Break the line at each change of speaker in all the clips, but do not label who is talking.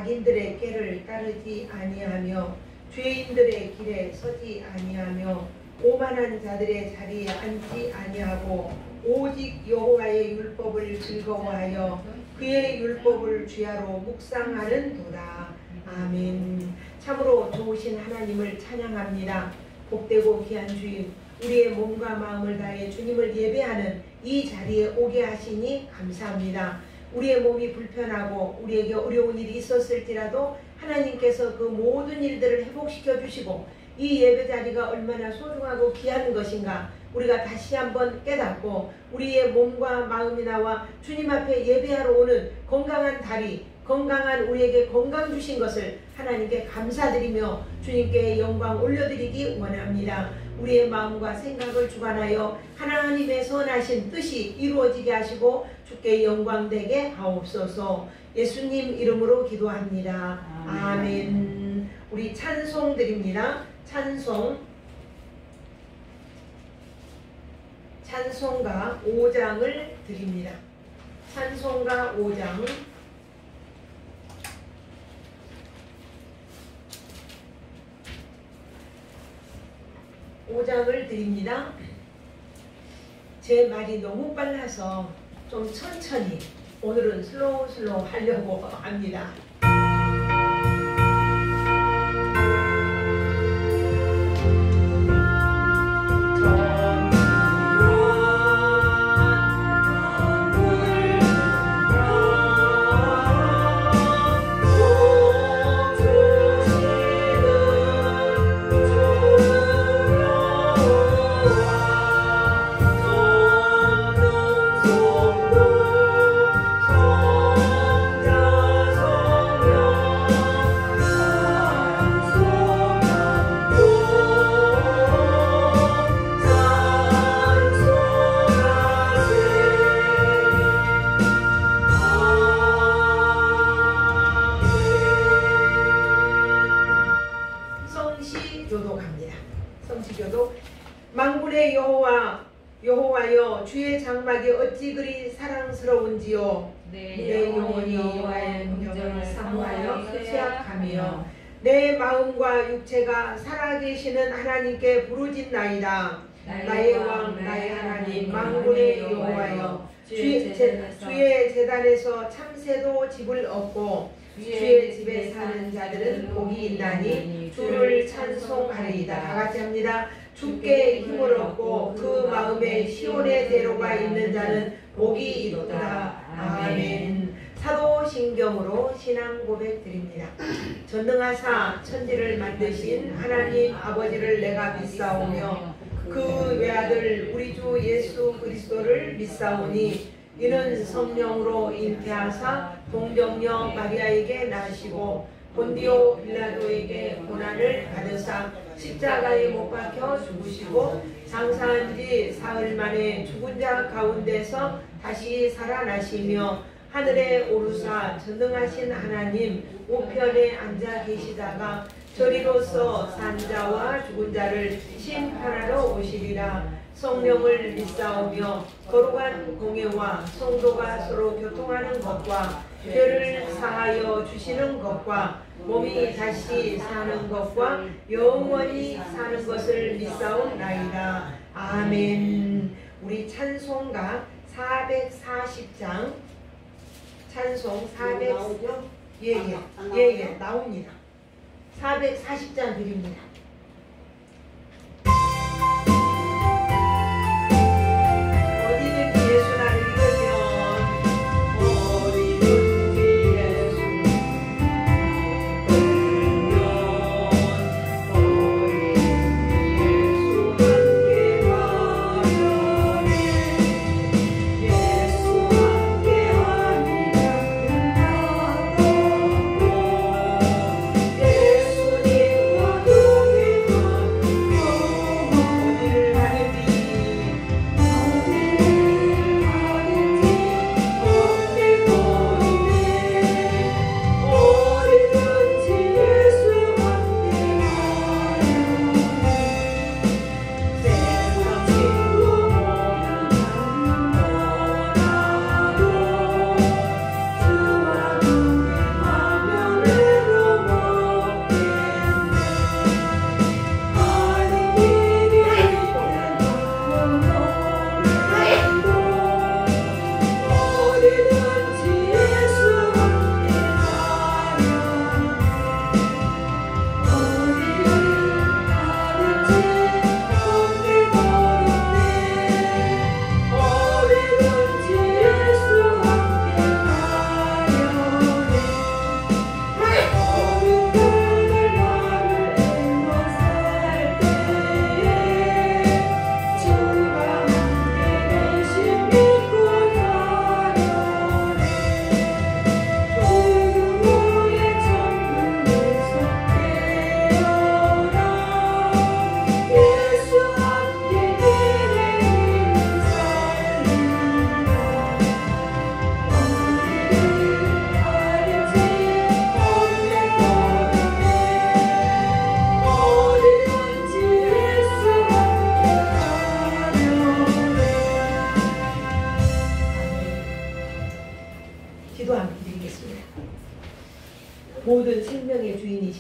악인들의 꾀를 따르지 아니하며 죄인들의 길에 서지 아니하며 오만한 자들의 자리에 앉지 아니하고 오직 여호와의 율법을 즐거워하여 그의 율법을 주야로 묵상하는도다. 아멘. 참으로 좋으신 하나님을 찬양합니다. 복되고 귀한 주님, 우리의 몸과 마음을 다해 주님을 예배하는 이 자리에 오게 하시니 감사합니다. 우리의 몸이 불편하고 우리에게 어려운 일이 있었을지라도 하나님께서 그 모든 일들을 회복시켜 주시고 이 예배 자리가 얼마나 소중하고 귀한 것인가 우리가 다시 한번 깨닫고 우리의 몸과 마음이 나와 주님 앞에 예배하러 오는 건강한 다리, 건강한 우리에게 건강 주신 것을 하나님께 감사드리며 주님께 영광 올려드리기 원합니다. 우리의 마음과 생각을 주관하여 하나님의 선하신 뜻이 이루어지게 하시고 주께 영광되게 하옵소서. 예수님 이름으로 기도합니다. 아멘. 우리 찬송 드립니다. 찬송가 5장을 드립니다. 찬송가 5장을 드립니다. 제 말이 너무 빨라서 좀 천천히 오늘은 슬로우 하려고 합니다. 만군의 여호와여, 주의 장막이 어찌 그리 사랑스러운지요. 내 영혼이 여호와의 명령을 사모하여 쇠약하며 내 마음과 육체가 살아계시는 하나님께 부르짖나이다. 나의 왕 나의 하나님 만군의 여호와여, 주의 제단에서 참새도 집을 얻고 주의 집에 사는 자들은 복이 있나니 주를 찬송하리이다. 다같이 합니다. 주께 힘을 얻고 그 마음에 시온의 대로가 있는 자는 복이 있도다. 아멘. 사도신경으로 신앙 고백 드립니다. 전능하사 천지를 만드신 하나님 아버지를 내가 믿사오며 그 외아들 우리 주 예수 그리스도를 믿사오니 이는 성령으로 잉태하사 동정녀 마리아에게 나시고 본디오 빌라도에게 고난을 받으사 십자가에 못 박혀 죽으시고 장사한 지 사흘 만에 죽은 자 가운데서 다시 살아나시며 하늘에 오르사 전능하신 하나님 우편에 앉아 계시다가 저리로서 산 자와 죽은 자를 심판하러 오시리라. 성령을 믿사오며 거룩한 공예와 성도가 서로 교통하는 것과 죄를 사하여 주시는 것과 몸이 다시 사는 것과 영원히 사는 것을 믿사옵나이다. 아멘. 우리 찬송가 440장 찬송 400 예예 나옵니다. 440장 드립니다.
예수님과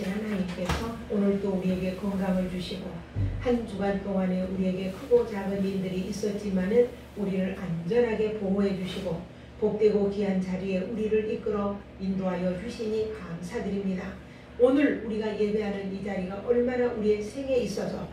살아계신 하나님께서 오늘도 우리에게 건강을 주시고 한 주간 동안에 우리에게 크고 작은 일들이 있었지만은 우리를 안전하게 보호해 주시고 복되고 귀한 자리에 우리를 이끌어 인도하여 주시니 감사드립니다. 오늘 우리가 예배하는 이 자리가 얼마나 우리의 생에 있어서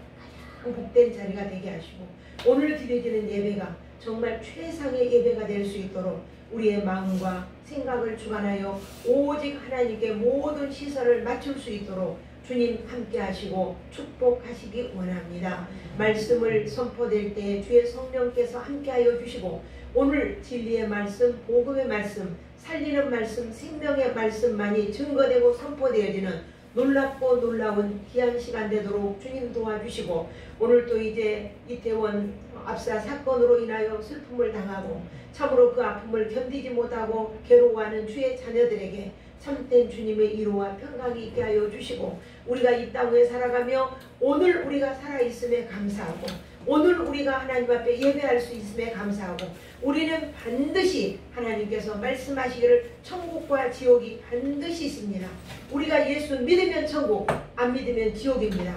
가장 복된 자리가 되게 하시고 오늘 드려지는 예배가 정말 최상의 예배가 될 수 있도록 우리의 마음과 생각을 주관하여 오직 하나님께 모든 시설을 맞출 수 있도록 주님 함께 하시고 축복하시기 원합니다. 말씀을 선포될 때 주의 성령께서 함께 하여 주시고 오늘 진리의 말씀, 복음의 말씀, 살리는 말씀, 생명의 말씀만이 증거되고 선포되어지는 놀랍고 놀라운 귀한 시간 되도록 주님 도와주시고 오늘 또 이제 이태원 압사 사건으로 인하여 슬픔을 당하고 참으로 그 아픔을 견디지 못하고 괴로워하는 주의 자녀들에게 참된 주님의 위로와 평강이 있게 하여 주시고 우리가 이 땅에 살아가며 오늘 우리가 살아있음에 감사하고 오늘 우리가 하나님 앞에 예배할 수 있음에 감사하고 우리는 반드시 하나님께서 말씀하시기를 천국과 지옥이 반드시 있습니다. 우리가 예수 믿으면 천국, 안 믿으면 지옥입니다.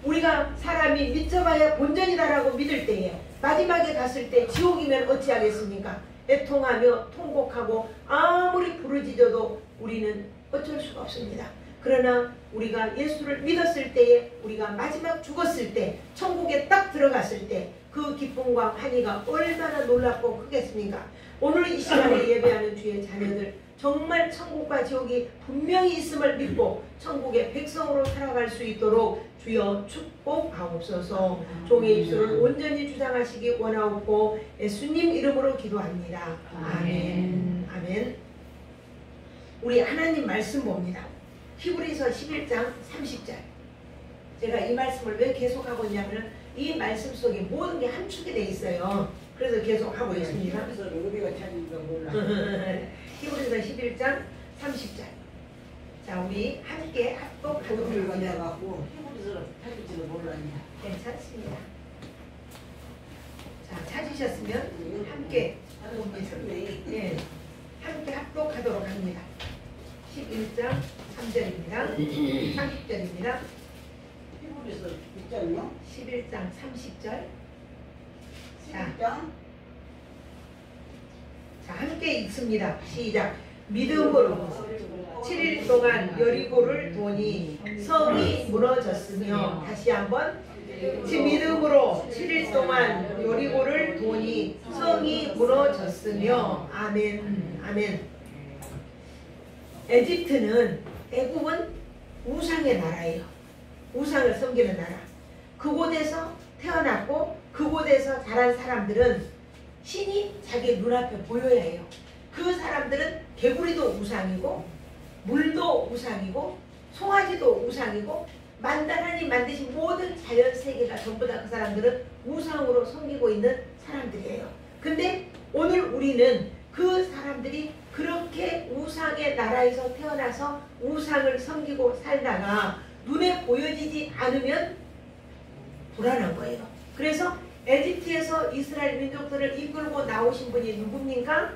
우리가 사람이 믿어봐야 본전이다라고 믿을 때에 마지막에 갔을 때 지옥이면 어찌하겠습니까? 애통하며 통곡하고 아무리 부르짖어도 우리는 어쩔 수가 없습니다. 그러나 우리가 예수를 믿었을 때에 우리가 마지막 죽었을 때 천국에 딱 들어갔을 때 그 기쁨과 환희가 얼마나 놀랍고 크겠습니까? 오늘 이 시간에 예배하는 주의 자녀들 정말 천국과 지옥이 분명히 있음을 믿고 천국의 백성으로 살아갈 수 있도록 주여 축복하옵소서. 종의 입술을 온전히 주장하시기 원하옵고 예수님 이름으로 기도합니다. 아멘. 아멘. 우리 하나님 말씀 봅니다. 히브리서 11장 30절. 제가 이 말씀을 왜 계속하고 있냐면 이 말씀 속에 모든 게 함축이 되어 있어요. 그래서 계속 하고 있습니다.
히브리서 우리가 찾은 거 몰라.
히브리서 11장 30절. 자, 우리 함께 합독하도록 하겠습니다.
갖고 히브리서 찾을지도 몰랐냐.
괜찮습니다. 자, 찾으셨으면 함께 예, 함께 합독하도록 합니다. 11장 3절입니다. 30절입니다.
히브리서 있잖요.
11장 30절.
11장.
자, 함께 읽습니다. 시작. 믿음으로 7일 동안 여리고를 도니 성이 무너졌으며 다시 한번 믿음으로 7일 동안 여리고를 도니 성이 무너졌으며 아멘. 아멘. 에집트는 애굽은 우상의 나라예요. 우상을 섬기는 나라. 그곳에서 태어났고 그곳에서 자란 사람들은 신이 자기 눈앞에 보여야 해요. 그 사람들은 개구리도 우상이고 물도 우상이고 송아지도 우상이고 하나님 만드신 모든 자연 세계가 전부 다 그 사람들은 우상으로 섬기고 있는 사람들이에요. 근데 오늘 우리는 그 사람들이 그렇게 우상의 나라에서 태어나서 우상을 섬기고 살다가 눈에 보여지지 않으면 불안한 거예요. 그래서 에집트에서 이스라엘 민족들을 이끌고 나오신 분이 누굽니까?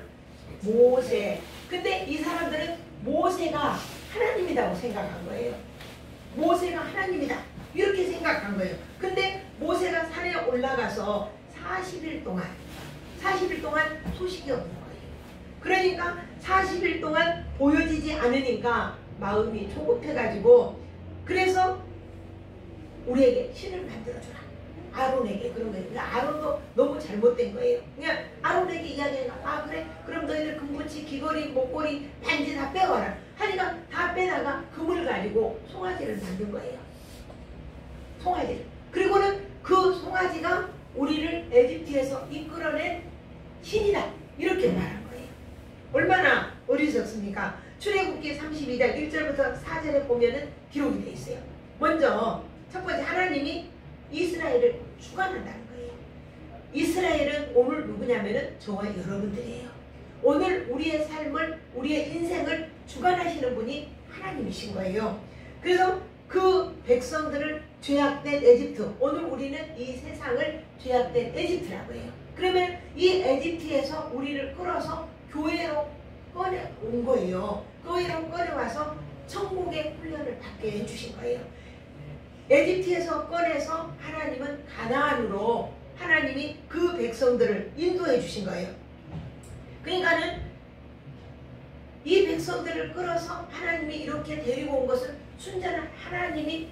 모세. 근데 이 사람들은 모세가 하나님이라고 생각한 거예요. 모세가 하나님이다 이렇게 생각한 거예요. 근데 모세가 산에 올라가서 40일 동안 소식이 없는 거예요. 그러니까 40일 동안 보여지지 않으니까 마음이 조급해가지고 그래서 우리에게 신을 만들어주라. 아론에게 그런 거예요. 아론도 너무 잘못된 거예요. 그냥 아론에게 이야기해가 아 그래? 그럼 너희들 금붙이, 귀걸이, 목걸이, 반지 다 빼와라. 하니까 다 빼다가 금을 가지고 송아지를 만든 거예요. 송아지를. 그리고는 그 송아지가 우리를 에집트에서 이끌어낸 신이다. 이렇게 말한 거예요. 얼마나 어리석습니까? 출애굽기 32장 1절부터 4절에 보면은 기록이 되어 있어요. 먼저 첫 번째 하나님이 이스라엘을 주관한다는 거예요. 이스라엘은 오늘 누구냐면은 저와 여러분들이에요. 오늘 우리의 삶을, 우리의 인생을 주관하시는 분이 하나님이신 거예요. 그래서 그 백성들을 죄악된 에집트, 오늘 우리는 이 세상을 죄악된 에집트라고 해요. 그러면 이 에집트에서 우리를 끌어서 교회로 꺼내온 거예요. 교회로 꺼내와서 천국의 훈련을 받게 해주신 거예요. 에집트에서 꺼내서 하나님은 가나안으로 하나님이 그 백성들을 인도해 주신 거예요. 그러니까는 이 백성들을 끌어서 하나님이 이렇게 데리고 온 것은 순전한 하나님의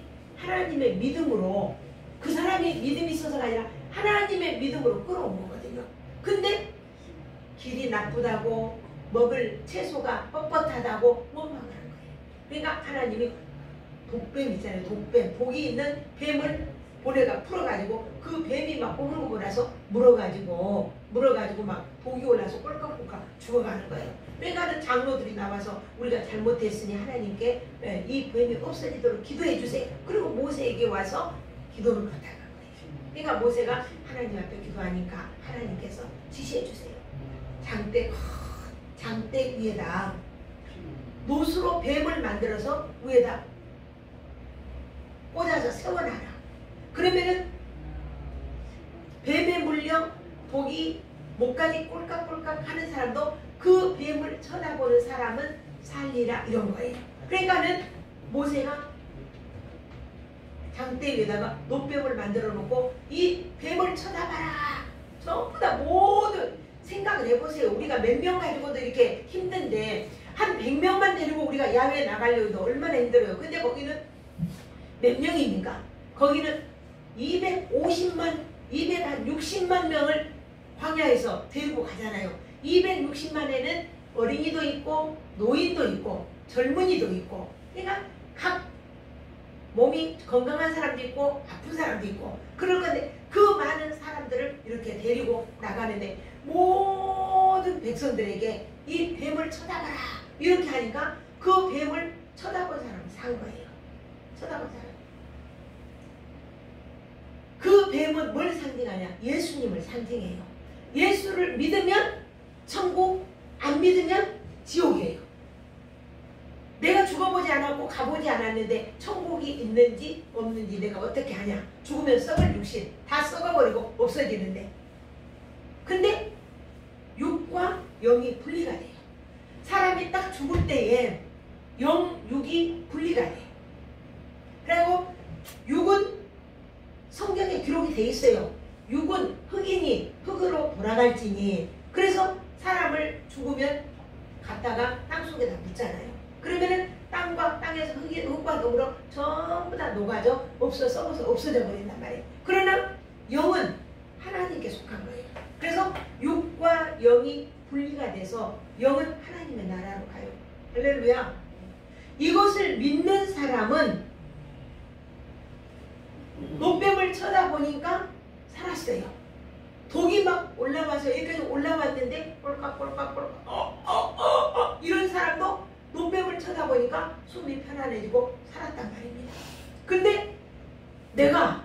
믿음으로, 그 사람이 믿음이 있어서가 아니라 하나님의 믿음으로 끌어온 거거든요. 근데 길이 나쁘다고, 먹을 채소가 뻣뻣하다고 원망을 한 거예요. 그러니까 하나님이 독뱀 있잖아요. 독뱀, 복이 있는 뱀을 보내가 풀어가지고 그 뱀이 막 꼬물고 나서 물어가지고 막 독이 올라서 꼴깍꼴깍 죽어가는 거예요. 그러니까 장로들이 나와서 우리가 잘못했으니 하나님께 이 뱀이 없어지도록 기도해 주세요. 그리고 모세에게 와서 기도를 부탁한 거예요. 그러니까 모세가 하나님 앞에 기도하니까 하나님께서 지시해 주세요. 장대 위에다 노수로 뱀을 만들어서 위에다 꽂아서 세워놔라. 그러면은 뱀에 물려 독이 목까지 꼴깍꼴깍 하는 사람도 그 뱀을 쳐다보는 사람은 살리라, 이런 거예요. 그러니까는 모세가 장대 위에다가 노뱀을 만들어 놓고 이 뱀을 쳐다봐라. 전부 다 모든 생각을 해보세요. 우리가 몇 명 가지고도 이렇게 힘든데 한 100명만 데리고 우리가 야외에 나가려고 해도 얼마나 힘들어요. 근데 거기는 몇 명입니까? 거기는 260만 명을 광야에서 데리고 가잖아요. 260만에는 어린이도 있고 노인도 있고 젊은이도 있고, 그러니까 각 몸이 건강한 사람도 있고 아픈 사람도 있고 그럴 건데 그 많은 사람들을 이렇게 데리고 나가는데 모든 백성들에게 이 뱀을 쳐다봐라 이렇게 하니까 그 뱀을 쳐다본 사람은 산 거예요. 쳐다본 사람. 그 뱀은 뭘 상징하냐? 예수님을 상징해요. 예수를 믿으면 천국, 안 믿으면 지옥이에요. 내가 죽어보지 않았고 가보지 않았는데 천국이 있는지 없는지 내가 어떻게 하냐? 죽으면 썩을 육신 다 썩어버리고 없어지는데. 근데 육과 영이 분리가 돼요. 사람이 딱 죽을 때에 영, 육이 분리가 돼요. 그리고 육은 성경에 기록이 돼 있어요. 육은 흙이니 흙으로 돌아갈지니. 그래서 사람을 죽으면 갖다가 땅속에다 묻잖아요. 그러면은 땅과 땅에서 흙과 녹으로 전부 다 녹아져 썩어서 없어져 버린단 말이에요. 그러나 영은 하나님께 속한 거예요. 그래서 육과 영이 분리가 돼서 영은 하나님의 나라로 가요. 할렐루야. 이것을 믿는 사람은 노뱀을 쳐다보니까 살았어요. 독이 막 올라와서 여기까지 올라왔는데 꼴깍꼴깍꼴깍 이런 사람도 노뱀을 쳐다보니까 숨이 편안해지고 살았단 말입니다. 근데 내가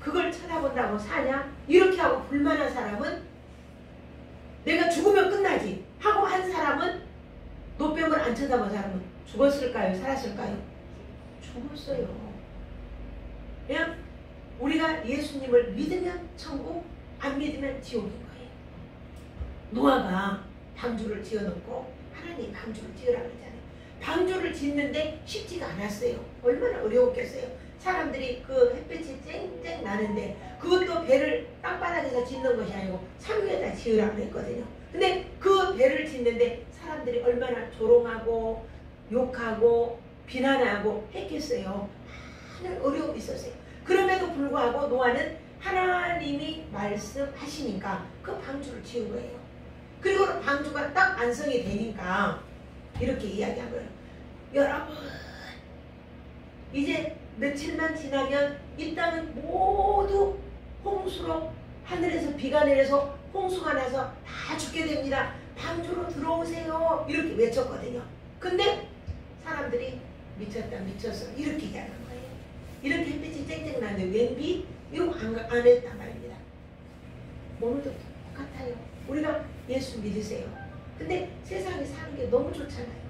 그걸 쳐다본다고 사냐? 이렇게 하고 불만한 사람은 내가 죽으면 끝나지 하고 한 사람은 노뱀을 안 쳐다본 사람은 죽었을까요? 살았을까요? 죽었어요. 그냥 우리가 예수님을 믿으면 천국, 안 믿으면 지옥인 거예요. 노아가 방주를 지어놓고 하나님 방주를 지으라 그러잖아요. 방주를 짓는데 쉽지가 않았어요. 얼마나 어려웠겠어요. 사람들이 그 햇빛이 쨍쨍 나는데 그것도 배를 땅바닥에서 짓는 것이 아니고 산 위에다 지으라 그랬거든요. 근데 그 배를 짓는데 사람들이 얼마나 조롱하고 욕하고 비난하고 했겠어요. 많은 어려움이 있었어요. 그럼에도 불구하고 노아는 하나님이 말씀하시니까 그 방주를 지은 거예요. 그리고 방주가 딱 완성이 되니까 이렇게 이야기한 거예요. 여러분, 이제 며칠만 지나면 이 땅은 모두 홍수로 하늘에서 비가 내려서 홍수가 나서 다 죽게 됩니다. 방주로 들어오세요. 이렇게 외쳤거든요. 근데 사람들이 미쳤다 미쳤어 이렇게 얘기하는 거예요. 이렇게 햇빛이 쨍쨍 나는데 웬 비? 이러고 안 했단 말입니다. 오늘도 똑같아요. 우리가 예수 믿으세요. 근데 세상에 사는 게 너무 좋잖아요.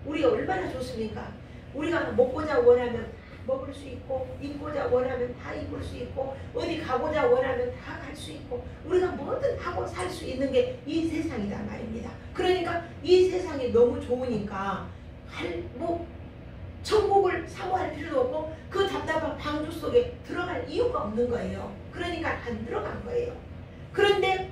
우리가 얼마나 좋습니까? 우리가 먹고자 원하면 먹을 수 있고 입고자 원하면 다 입을 수 있고 어디 가고자 원하면 다 갈 수 있고 우리가 뭐든 하고 살 수 있는 게 이 세상이란 말입니다. 그러니까 이 세상이 너무 좋으니까 천국을 사모할 필요도 없고 그 답답한 방주 속에 들어갈 이유가 없는 거예요. 그러니까 안 들어간 거예요. 그런데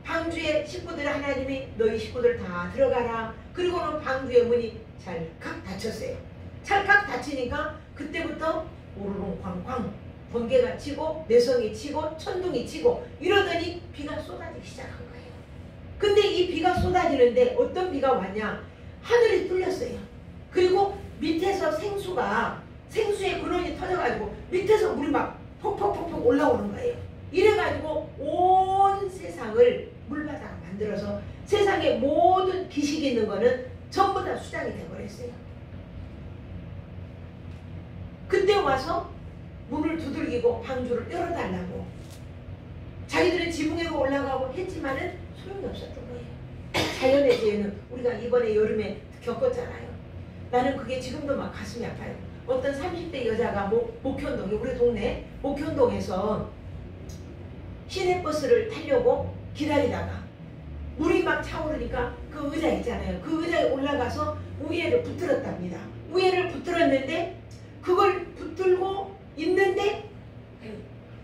방주의 식구들 하나님이 너희 식구들 다 들어가라. 그리고는 방주의 문이 찰칵 닫혔어요. 찰칵 닫히니까 그때부터 오르릉 쾅쾅 번개가 치고 내성이 치고 천둥이 치고 이러더니 비가 쏟아지기 시작한 거예요. 근데 이 비가 쏟아지는데 어떤 비가 왔냐? 하늘이 뚫렸어요. 그리고 밑에서 생수의 근원이 터져가지고 밑에서 물이 막 폭폭폭폭 올라오는 거예요. 이래가지고 온 세상을 물바다가 만들어서 세상에 모든 기식이 있는 거는 전부 다 수장이 돼버렸어요. 그때 와서 문을 두들기고 방주를 열어달라고 자기들의 지붕에도 올라가고 했지만은 소용이 없었던 거예요. 자연의 재해는 우리가 이번에 여름에 겪었잖아요. 나는 그게 지금도 막 가슴이 아파요. 어떤 30대 여자가 목현동에 우리 동네 목현동에서 시내버스를 타려고 기다리다가 물이 막 차오르니까 그 의자 있잖아요. 그 의자에 올라가서 우회를 붙들었답니다. 우회를 붙들었는데 그걸 붙들고 있는데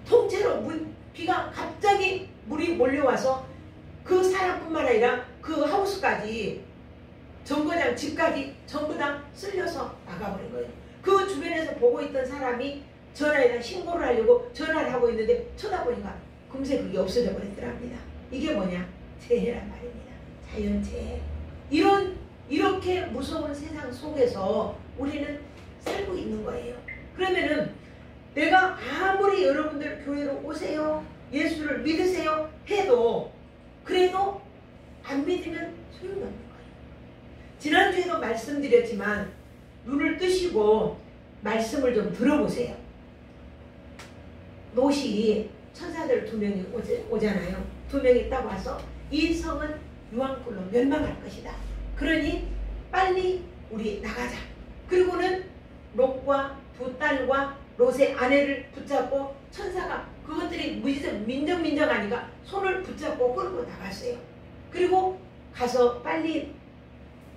통째로 비가 갑자기 물이 몰려와서 그 사람뿐만 아니라 그 하우스까지 정거장 집까지 전부 다 쓸려서 나가버린 거예요. 그 주변에서 보고 있던 사람이 전화에다 신고를 하려고 전화를 하고 있는데 쳐다보니까 금세 그게 없어져 버리더랍니다. 이게 뭐냐? 재해란 말입니다. 자연재해. 이렇게 무서운 세상 속에서 우리는 살고 있는 거예요. 그러면은 내가 아무리 여러분들 교회로 오세요, 예수를 믿으세요 해도 그래도 안 믿으면 소용이 없는 거예요. 지난주에도 말씀드렸지만 눈을 뜨시고 말씀을 좀 들어보세요. 롯이 천사들 2명이 오잖아요. 2명이 딱 와서 이 성은 유황불로 멸망할 것이다. 그러니 빨리 우리 나가자. 그리고는 롯과 2 딸과 롯의 아내를 붙잡고 천사가 그것들이 민정민정하니까 손을 붙잡고 끌고 나갔어요. 그리고 가서 빨리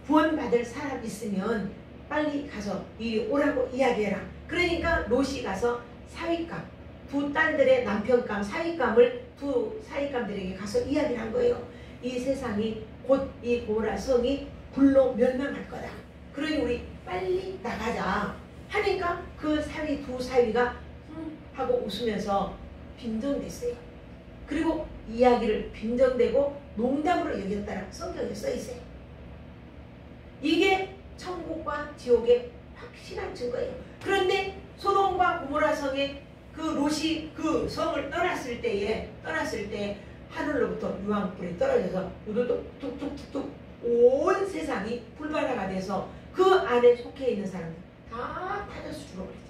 구원받을 사람 있으면 빨리 가서 이리 오라고 이야기해라. 그러니까 롯이 가서 사윗감, 2 딸들의 남편감, 사윗감을 2 사윗감들에게 가서 이야기를 한 거예요. 이 세상이 곧 이 고모라 성이 불로 멸망할 거다. 그러니 우리 빨리 나가자 하니까 그 2 사위가 하고 웃으면서 빈정댔어요. 그리고 이야기를 빈정대고 농담으로 여겼다라고 성경에 써있어요. 이게 천국과 지옥의 확실한 증거예요. 그런데 소돔과 고모라 성에 그 롯이 그 성을 떠났을 때 하늘로부터 유황불이 떨어져서 우두둑 툭툭툭툭 온 세상이 불바다가 돼서 그 안에 속해 있는 사람들 다 타져서 죽어버렸잖아요.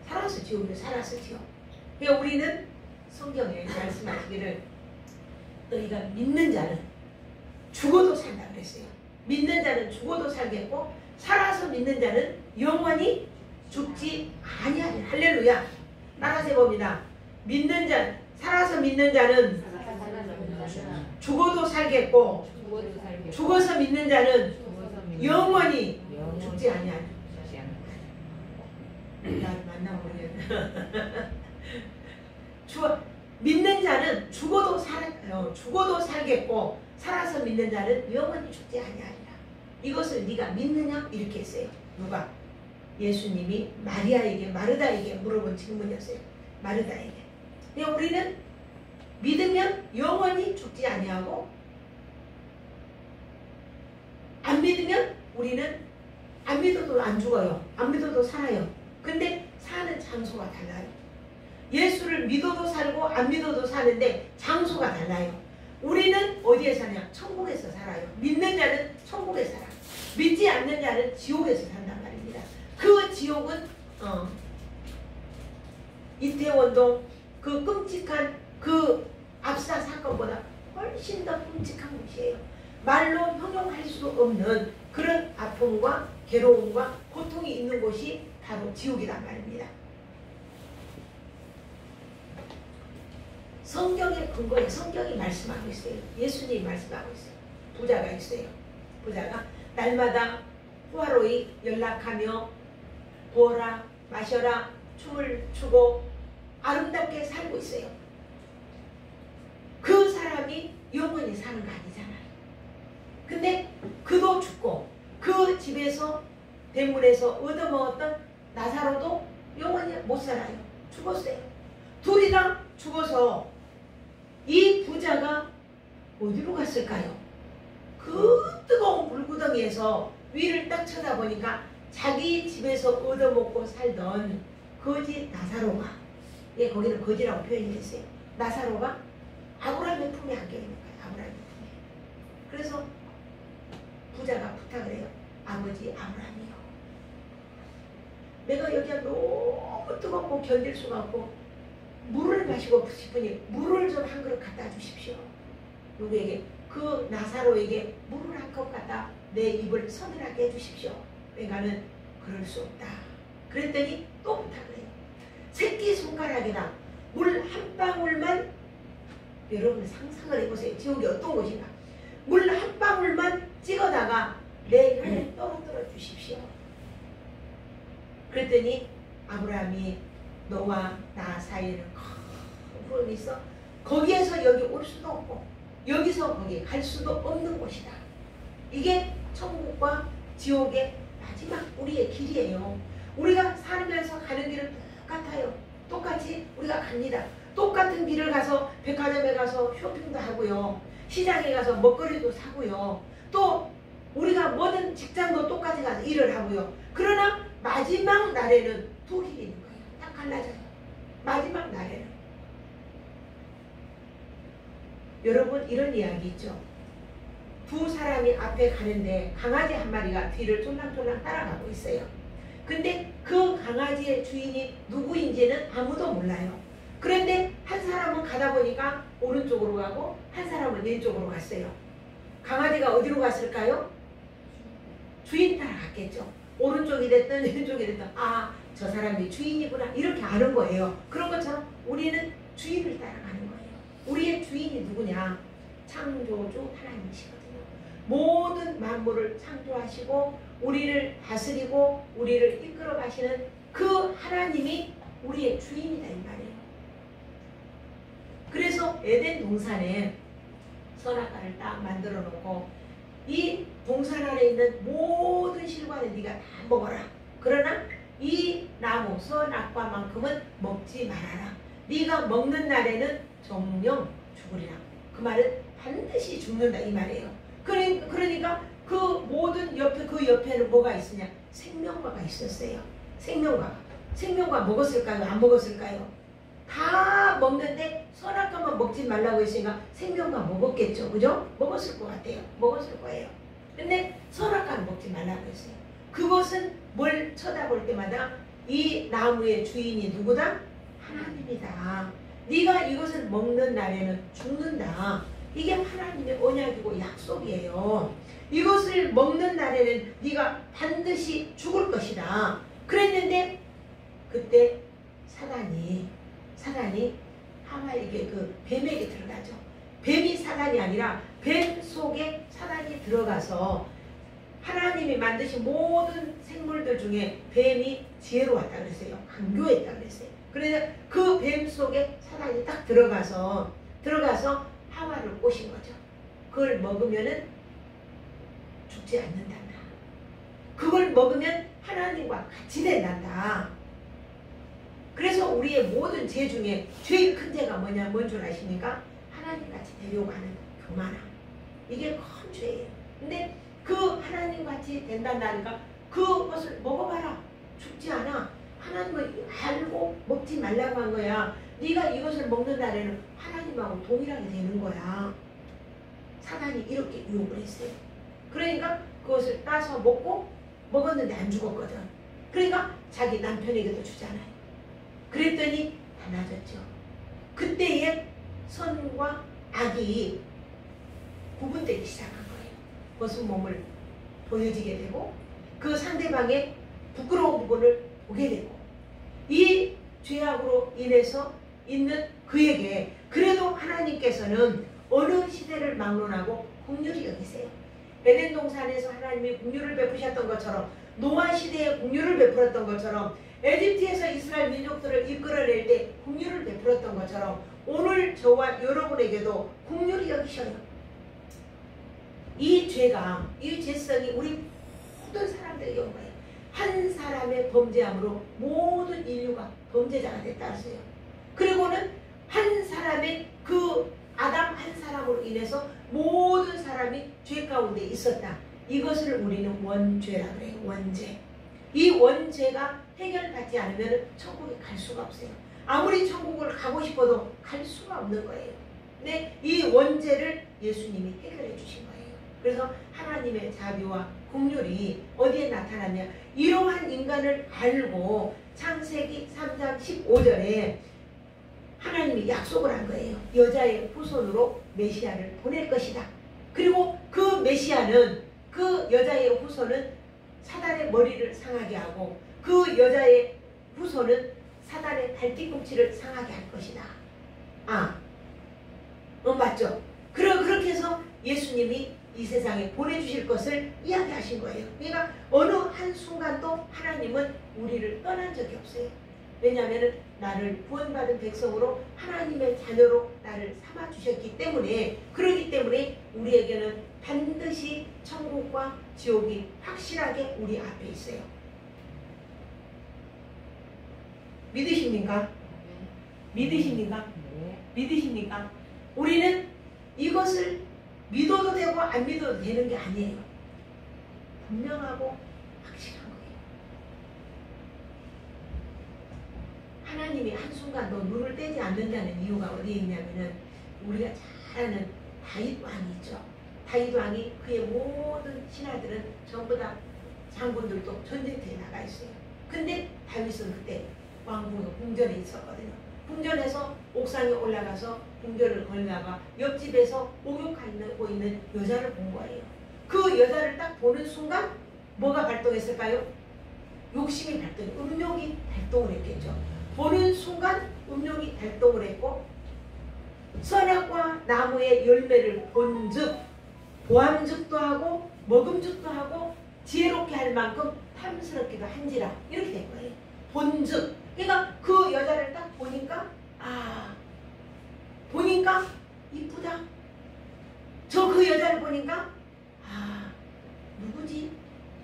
살았어 지옥이요. 살았어 지옥. 그러니까 우리는 성경에 말씀하시기를 너희가 믿는 자는 죽어도 산다 그랬어요. 믿는 자는 죽어도 살겠고 살아서 믿는 자는 영원히 죽지 아니하리라. 할렐루야. 따라서 해봅니다. 믿는 자, 살아서 믿는 자는 죽어도 살겠고 죽어서 믿는 자는 영원히 죽지 아니하리라. 나를 만나보겠네. 믿는 자는 죽어도 살겠고 살아서 믿는 자는 영원히 죽지 아니하리라. 이것을 네가 믿느냐? 이렇게 했어요. 누가? 예수님이 마르다에게 물어본 질문이었어요. 마르다에게. 그냥 우리는 믿으면 영원히 죽지 아니하고 안 믿으면 우리는 안 믿어도 안 죽어요. 안 믿어도 살아요. 근데 사는 장소가 달라요. 예수를 믿어도 살고 안 믿어도 사는데 장소가 달라요. 우리는 어디에 사냐? 천국에서 살아요. 믿는 자는 천국에 살아. 믿지 않는 자는 지옥에서 산단 말입니다. 그 지옥은 이태원동 그 끔찍한 그 압사 사건보다 훨씬 더 끔찍한 곳이에요. 말로 형용할 수 없는 그런 아픔과 괴로움과 고통이 있는 곳이 바로 지옥이란 말입니다. 성경의 근거에 성경이 말씀하고 있어요. 예수님이 말씀하고 있어요. 부자가 있어요. 부자가 날마다 호화로이 연락하며 보라 마셔라 춤을 추고 아름답게 살고 있어요. 그 사람이 영원히 사는 거 아니잖아요. 근데 그도 죽고 그 집에서 대문에서 얻어먹었던 나사로도 영원히 못 살아요. 죽었어요. 둘이 다 죽어서 이 부자가 어디로 갔을까요? 그 뜨거운 불구덩이에서 위를 딱 쳐다보니까 자기 집에서 얻어먹고 살던 거지 나사로가, 예, 거기는 거지라고 표현이 됐어요. 나사로가 아브라함의 품에 안겨 있는 거예요. 아브라함의 품에. 그래서 부자가 부탁을 해요. 아버지 아브라함이요, 내가 여기가 너무 뜨겁고 견딜 수가 없고 물을 마시고 싶으니 물을 좀 한 그릇 갖다 주십시오. 누구에게? 그 나사로에게 물을 한 컵 갖다 내 입을 서늘하게 해주십시오. 그러니까는 그럴 수 없다. 그랬더니 또 부탁을 해요. 새끼손가락에다 물 한 방울만, 여러분 상상을 해보세요. 지옥이 어떤 곳인가. 물 한 방울만 찍어다가 내 혀에 떨어뜨려 주십시오. 그랬더니 아브라함이 너와 나 사이에는 큰 구름이 있어 거기에서 여기 올 수도 없고 여기서 거기 갈 수도 없는 곳이다. 이게 천국과 지옥의 마지막 우리의 길이에요. 우리가 살면서 가는 길은 똑같아요. 똑같이 우리가 갑니다. 똑같은 길을 가서 백화점에 가서 쇼핑도 하고요. 시장에 가서 먹거리도 사고요. 또 우리가 뭐든 직장도 똑같이 가서 일을 하고요. 그러나 마지막 날에는 두 길이 있는 거예요. 딱 갈라져요. 마지막 날에는. 여러분 이런 이야기 있죠. 두 사람이 앞에 가는데 강아지 한 마리가 뒤를 쫄랑쫄랑 따라가고 있어요. 근데 그 강아지의 주인이 누구인지는 아무도 몰라요. 그런데 한 사람은 가다 보니까 오른쪽으로 가고 한 사람은 왼쪽으로 갔어요. 강아지가 어디로 갔을까요? 주인 따라갔겠죠. 오른쪽이 됐든 왼쪽이 됐든 아, 저 사람이 주인이구나 이렇게 아는 거예요. 그런 것처럼 우리는 주인을 따라가는 거예요. 우리의 주인이 누구냐? 창조주 하나님이시거든요. 모든 만물을 창조하시고 우리를 다스리고 우리를 이끌어 가시는 그 하나님이 우리의 주인이다 이 말이에요. 그래서 에덴 동산에 선악과를 딱 만들어 놓고 이 동산 안에 있는 모든 실과는 네가 다 먹어라. 그러나 이 나무 선악과만큼은 먹지 말아라. 네가 먹는 날에는 정령 죽으리라. 그 말은 반드시 죽는다 이 말이에요. 그러니까 그 모든 옆에 그 옆에는 뭐가 있으냐? 생명과가 있었어요. 생명과 먹었을까요? 안 먹었을까요? 다 먹는데 선악과만 먹지 말라고 했으니까 생명과 먹었겠죠. 그죠? 먹었을 것 같아요. 먹었을 거예요. 근데 선악과는 먹지 말라고 했어요. 그것은 뭘 쳐다볼 때마다 이 나무의 주인이 누구다? 하나님이다. 네가 이것을 먹는 날에는 죽는다. 이게 하나님의 언약이고 약속이에요. 이것을 먹는 날에는 네가 반드시 죽을 것이다. 그랬는데 그때 사단이 하와에게 그 뱀에게 들어가죠. 뱀이 사단이 아니라 뱀 속에 사단이 들어가서 하나님이 만드신 모든 생물들 중에 뱀이 지혜로웠다 그랬어요. 강교했다 그랬어요. 그래서 그 뱀 속에 사단이 딱 들어가서 하와를 꼬신 거죠. 그걸 먹으면은 죽지 않는단다. 그걸 먹으면 하나님과 같이 된단다. 그래서 우리의 모든 죄 중에 제일 큰 죄가 뭔 줄 아십니까? 하나님같이 되려고 하는 교만함. 이게 큰 죄예요. 근데 그 하나님같이 된단다니까 그것을 먹어봐라. 죽지 않아. 하나님을 알고 먹지 말라고 한 거야. 네가 이것을 먹는 날에는 하나님하고 동일하게 되는 거야. 사단이 이렇게 유혹을 했어요. 그러니까 그것을 따서 먹었는데 안 죽었거든. 그러니까 자기 남편에게도 주잖아요. 그랬더니 달라졌죠. 그때에 선과 악이 구분되기 시작한 거예요. 모습 몸을 보여지게 되고 그 상대방의 부끄러운 부분을 보게 되고 이 죄악으로 인해서 있는 그에게 그래도 하나님께서는 어느 시대를 막론하고 긍휼히 여기세요. 에덴 동산에서 하나님이 긍휼을 베푸셨던 것처럼, 노아 시대에 긍휼을 베풀었던 것처럼, 에집트에서 이스라엘 민족들을 이끌어낼 때 긍휼을 베풀었던 것처럼 오늘 저와 여러분에게도 긍휼히 여기셔요. 이 죄가, 이 죄성이 우리 모든 사람들에게 온 거예요. 한 사람의 범죄함으로 모든 인류가 범죄자가 됐다 했어요. 그리고는 한 사람의 그 아담 한 사람으로 인해서 모든 사람이 죄 가운데 있었다. 이것을 우리는 원죄라 그래요. 원죄. 이 원죄가 해결받지 않으면 천국에 갈 수가 없어요. 아무리 천국을 가고 싶어도 갈 수가 없는 거예요. 근데 이 원죄를 예수님이 해결해 주신 거예요. 그래서 하나님의 자비와 긍휼이 어디에 나타나냐, 이러한 인간을 알고 창세기 3장 15절에 하나님이 약속을 한 거예요. 여자의 후손으로 메시아를 보낼 것이다. 그리고 그 메시아는, 그 여자의 후손은 사단의 머리를 상하게 하고 그 여자의 후손은 사단의 발뒤꿈치를 상하게 할 것이다. 맞죠? 그렇게 해서 예수님이 이 세상에 보내주실 것을 이야기하신 거예요. 그러니까 어느 한순간도 하나님은 우리를 떠난 적이 없어요. 왜냐하면 나를 구원받은 백성으로 하나님의 자녀로 나를 삼아주셨기 때문에, 그렇기 때문에 우리에게는 반드시 천국과 지옥이 확실하게 우리 앞에 있어요. 믿으십니까? 믿으십니까? 믿으십니까? 우리는 이것을 믿어도 되고 안 믿어도 되는 게 아니에요. 분명하고 확실한 거예요. 하나님이 한순간도 눈을 떼지 않는다는 이유가 어디에 있냐면은, 우리가 잘 아는 다윗 왕이 있죠. 다윗 왕이 그의 모든 신하들은 전부 다 장군들도 전쟁터에 나가 있어요. 근데 다윗은 그때 왕궁 궁전에 있었거든요. 궁전에서 옥상에 올라가서 궁전을 걸다가 옆집에서 목욕하고 있는 여자를 본 거예요. 그 여자를 딱 보는 순간 뭐가 발동했을까요? 욕심이 발동해, 음욕이 발동을 했겠죠. 보는 순간 음욕이 발동을 했고, 선악과 나무의 열매를 본즉 보암즉도 하고 먹음즉도 하고 지혜롭게 할 만큼 탐스럽기도 한지라, 이렇게 된 거예요. 본즉, 그러니까 그 여자를 딱 보니까 보니까 이쁘다. 저 그 여자를 보니까 누구지?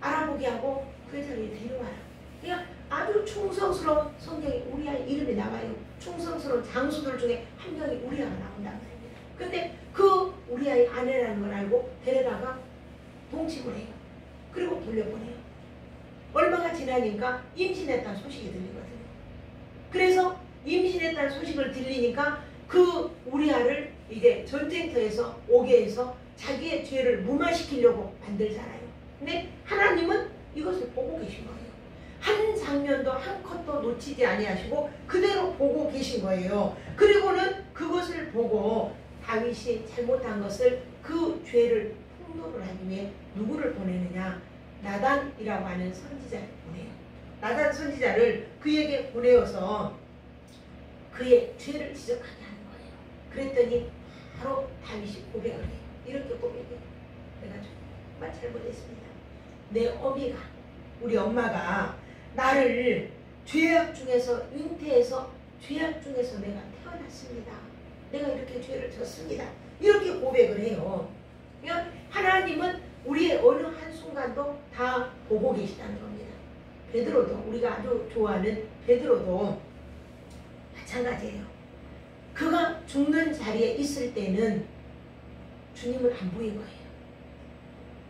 알아보게 하고 그 여자를 데려와라. 그러니까 아주 충성스러운, 성경에 우리아 이름이 나와요. 충성스러운 장수들 중에 한 명이 우리아가 나온단 말입니다. 근데 그 우리아의 아내라는 걸 알고 데려다가 동침을 해요. 그리고 돌려보내요. 얼마가 지나니까 임신했다는 소식이 들리거든요. 그래서 임신했다는 소식을 들리니까 그 우리아를 이제 전쟁터에서 오게 해서 자기의 죄를 무마시키려고 만들잖아요. 근데 하나님은 이것을 보고 계신 거예요. 한 장면도 한 컷도 놓치지 아니하시고 그대로 보고 계신 거예요. 그리고는 그것을 보고 다윗이 잘못한 것을, 그 죄를 폭로를 하기 위해 누구를 보내느냐, 나단이라고 하는 선지자를 보내요. 나단 선지자를 그에게 보내어서 그의 죄를 지적하게 하는 거예요. 그랬더니 바로 다윗이 고백을 해요. 이렇게 고백해요. 내가 정말 잘못했습니다. 내 어미가, 우리 엄마가 나를 죄악 중에서, 잉태해서 죄악 중에서 내가 태어났습니다. 내가 이렇게 죄를 졌습니다. 이렇게 고백을 해요. 그러니까 하나님은 우리의 어느 한순간도 다 보고 계시다는 겁니다. 베드로도, 우리가 아주 좋아하는 베드로도 마찬가지예요. 그가 죽는 자리에 있을 때는 주님은 안 보인 거예요.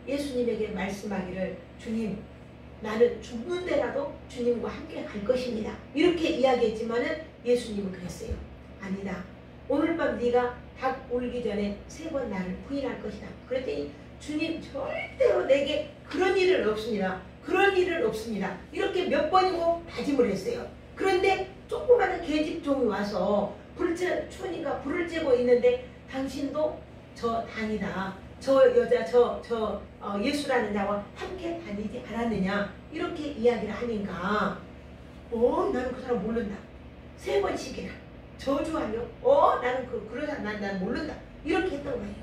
예수님에게 말씀하기를, 주님, 나는 죽는데라도 주님과 함께 갈 것입니다. 이렇게 이야기했지만은 예수님은 그랬어요. 아니다. 오늘 밤 네가 닭 울기 전에 3번 나를 부인할 것이다. 그랬더니 주님, 절대로 내게 그런 일은 없습니다. 그런 일은 없습니다. 이렇게 몇 번이고 다짐을 했어요. 그런데 조그마한 계집종이 와서 추우니까 불을 쬐고 있는데, 당신도 저 당이다, 저 여자 예수라는 자와 함께 다니지 않았느냐, 이렇게 이야기를 하니까 나는 그 사람 모른다. 3번씩이나 저주하며 나는 그러자, 난 모른다, 이렇게 했던 거예요.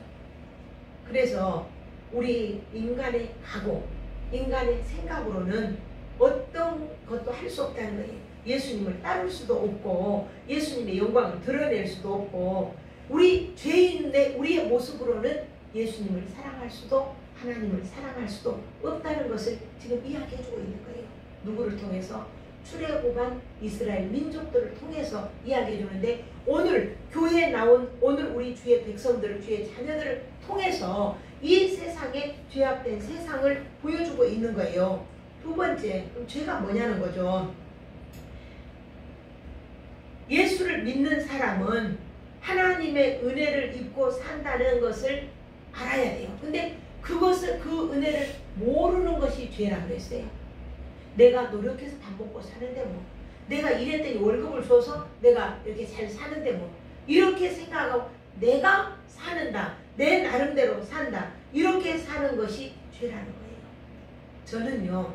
그래서 우리 인간의 각오, 인간의 생각으로는 어떤 것도 할 수 없다는 거예요. 예수님을 따를 수도 없고 예수님의 영광을 드러낼 수도 없고 우리 죄인의 우리의 모습으로는 예수님을 사랑할 수도 하나님을 사랑할 수도 없다는 것을 지금 이야기해주고 있는 거예요. 누구를 통해서? 출애굽한 이스라엘 민족들을 통해서 이야기해주는데 오늘 교회에 나온 오늘 우리 주의 백성들을 주의 자녀들을 통해서 이 세상에 죄악된 세상을 보여주고 있는 거예요. 두 번째, 그럼 죄가 뭐냐는 거죠. 예수를 믿는 사람은 하나님의 은혜를 입고 산다는 것을 알아야 돼요. 근데 그것을 그 은혜를 모르는 것이 죄라고 그랬어요. 내가 노력해서 밥 먹고 사는데 뭐 내가 이랬더니 월급을 줘서 내가 이렇게 잘 사는데 뭐 이렇게 생각하고 내가 사는다. 내 나름대로 산다. 이렇게 사는 것이 죄라는 거예요. 저는요.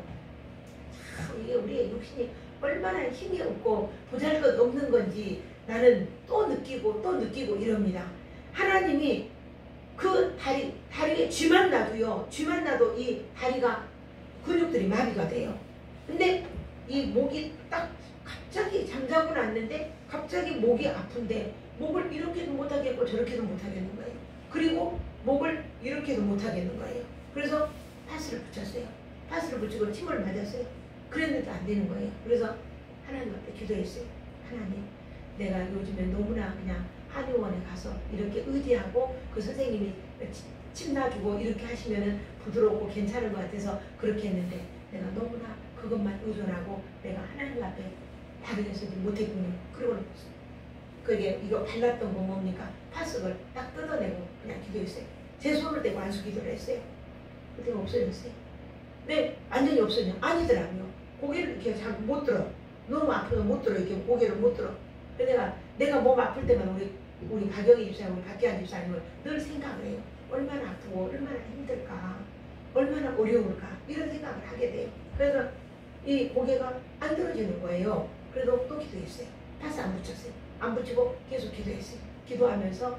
참 이게 우리의 육신이 얼마나 힘이 없고 보잘것없는 건지 나는 또 느끼고 이럽니다. 하나님이 그 다리에 쥐만 놔도요. 쥐만 놔도 이 다리가 근육들이 마비가 돼요. 근데 이 목이 딱 갑자기 잠자고 났는데 갑자기 목이 아픈데 목을 이렇게도 못하겠고 저렇게도 못하겠는 거예요. 그리고 목을 이렇게도 못하겠는 거예요. 그래서 파스를 붙였어요. 파스를 붙이고 침을 맞았어요. 그랬는데 안 되는 거예요. 그래서 하나님 앞에 기도했어요. 하나님, 내가 요즘에 너무나 그냥 한의원에 가서 이렇게 의지하고 그 선생님이 침 놔주고 이렇게 하시면은 부드럽고 괜찮은 것 같아서 그렇게 했는데 내가 너무나 그것만 의존하고 내가 하나님 앞에 발휘해서 못했군요. 그리고 그게 이거 발랐던 거 뭡니까? 파스를 딱 뜯어내고 그냥 기도했어요. 제 손을 떼고 안수 기도를 했어요. 그때 없어졌어요. 네, 완전히 없어져. 아니더라고요. 고개를 이렇게 잘 못 들어. 너무 아프면 못 들어. 이렇게 고개를 못 들어. 그래서 내가 몸 아플 때만 우리 박영희 집사님, 우리 박기환 집사님을 늘 생각을 해요. 얼마나 아프고 얼마나 힘들까, 얼마나 어려울까 이런 생각을 하게 돼요. 그래서 이 고개가 안 들어지는 거예요. 그래도 또 기도했어요. 파스 안 붙였어요. 안 붙이고 계속 기도했어요. 기도하면서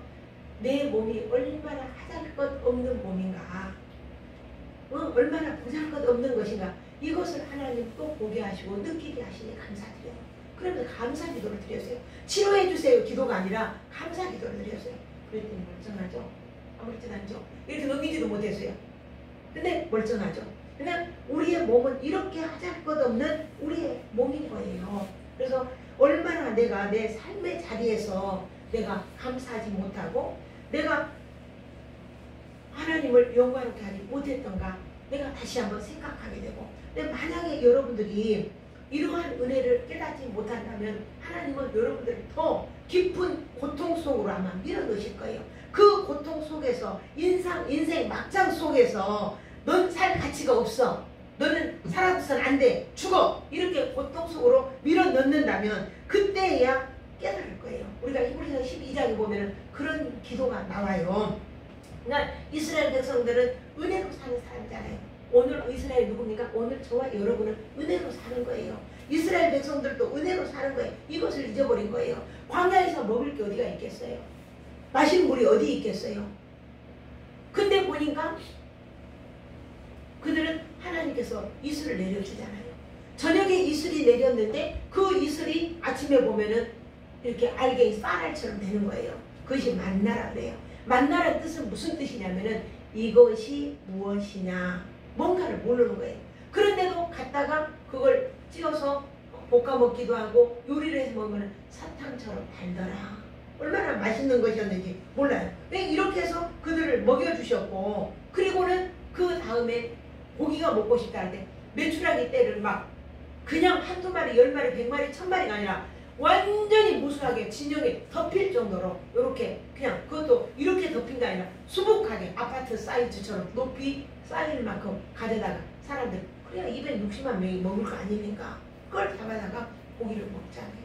내 몸이 얼마나 하잘것없는 몸인가, 얼마나 보잘것없는 것인가 이것을 하나님 또 보게 하시고 느끼게 하시니 감사드려요. 그러면서 감사 기도를 드렸어요. 치료해 주세요 기도가 아니라 감사 기도를 드렸어요. 그랬더니 멀쩡하죠. 아무렇지도 않죠. 이렇게 넘기지도 못했어요. 근데 멀쩡하죠. 그냥 우리의 몸은 이렇게 하잘것없는 우리의 몸인 거예요. 그래서 얼마나 내가 내 삶의 자리에서 내가 감사하지 못하고 내가 하나님을 영광롭게 하지 못했던가 내가 다시 한번 생각하게 되고, 근데 만약에 여러분들이 이러한 은혜를 깨닫지 못한다면 하나님은 여러분들을 더 깊은 고통 속으로 아마 밀어넣으실 거예요. 그 고통 속에서 인생 막장 속에서 넌 살 가치가 없어, 너는 살아서는 안 돼, 죽어, 이렇게 고통 속으로 밀어넣는다면 그때야 깨달을 거예요. 우리가 히브리서 12장에 보면 그런 기도가 나와요. 그러니까 이스라엘 백성들은 은혜로 사는 사람이잖아요. 오늘 이스라엘 누굽니까? 오늘 저와 여러분은 은혜로 사는 거예요. 이스라엘 백성들도 은혜로 사는 거예요. 이것을 잊어버린 거예요. 광야에서 먹을 게 어디가 있겠어요? 마실 물이 어디 있겠어요? 근데 보니까 그들은 하나님께서 이슬을 내려주잖아요. 저녁에 이슬이 내렸는데 그 이슬이 아침에 보면은 이렇게 알갱이 쌀알처럼 되는 거예요. 그것이 만나라 그래요. 만나라는 뜻은 무슨 뜻이냐면은 이것이 무엇이냐 뭔가를 모르는 거예요. 그런데도 갔다가 그걸 찌어서 볶아 먹기도 하고 요리를 해서 먹으면 사탕처럼 달더라. 얼마나 맛있는 것이었는지 몰라요. 이렇게 해서 그들을 먹여주셨고, 그리고는 그 다음에 고기가 먹고 싶다는데 메추라기 떼를 막 그냥 한두 마리, 10마리, 100마리, 1000마리가 아니라 완전히 무수하게 진영에 덮일 정도로 이렇게 그냥 그것도 이렇게 덮인 게 아니라 수북하게 아파트 사이즈처럼 높이 쌓일 만큼 가져다가 사람들 그래야 260만 명이 먹을 거 아닙니까? 그걸 잡아다가 고기를 먹잖아요.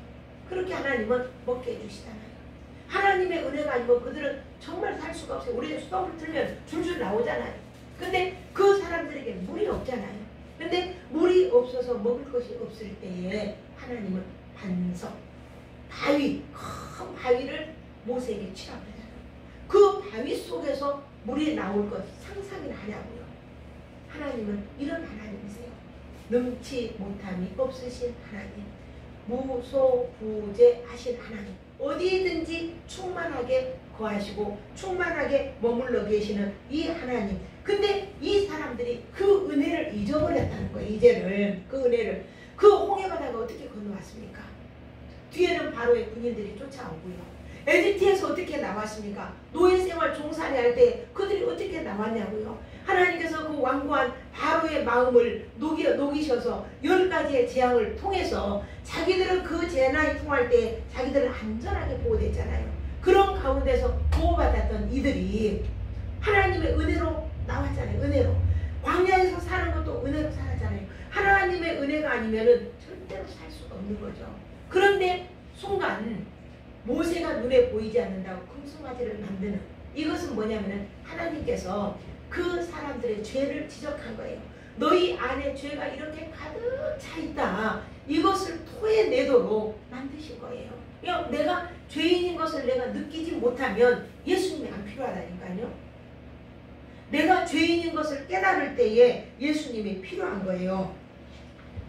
그렇게 하나님은 먹게 해주시잖아요. 하나님의 은혜가 아니면 그들은 정말 살 수가 없어요. 우리 수돗물 틀면 줄줄 나오잖아요. 근데 그 사람들에게 물이 없잖아요. 근데 물이 없어서 먹을 것이 없을 때에 하나님은 반석, 바위, 큰 바위를 모세에게 치라고 하잖아요. 그 바위 속에서 물이 나올 것 상상이나 하냐고요. 하나님은 이런 하나님이세요. 능치 못함이 없으신 하나님, 무소부재하신 하나님, 어디든지 충만하게 거하시고 충만하게 머물러 계시는 이 하나님. 근데 이 사람들이 그 은혜를 잊어버렸다는 거예요. 이제는 그 은혜를. 그 홍해바다가 어떻게 건너왔습니까? 뒤에는 바로의 군인들이 쫓아오고요. 에집트에서 어떻게 나왔습니까? 노예생활 종살이 할 때 그들이 어떻게 나왔냐고요. 하나님께서 그 완고한 바로의 마음을 녹이셔서 10가지의 재앙을 통해서 자기들은 그 재난이 통할 때 자기들은 안전하게 보호됐잖아요. 그런 가운데서 보호받았던 이들이 하나님의 은혜로 나왔잖아요. 은혜로. 광야에서 사는 것도 은혜로 살았잖아요. 하나님의 은혜가 아니면은 절대로 살 수가 없는 거죠. 그런데 순간 모세가 눈에 보이지 않는다고 금송아지를 만드는, 이것은 뭐냐면은 하나님께서 그 사람들의 죄를 지적한 거예요. 너희 안에 죄가 이렇게 가득 차 있다. 이것을 토해내도록 만드신 거예요. 그냥 내가 죄인인 것을 내가 느끼지 못하면 예수님이 안 필요하다니까요. 내가 죄인인 것을 깨달을 때에 예수님이 필요한 거예요.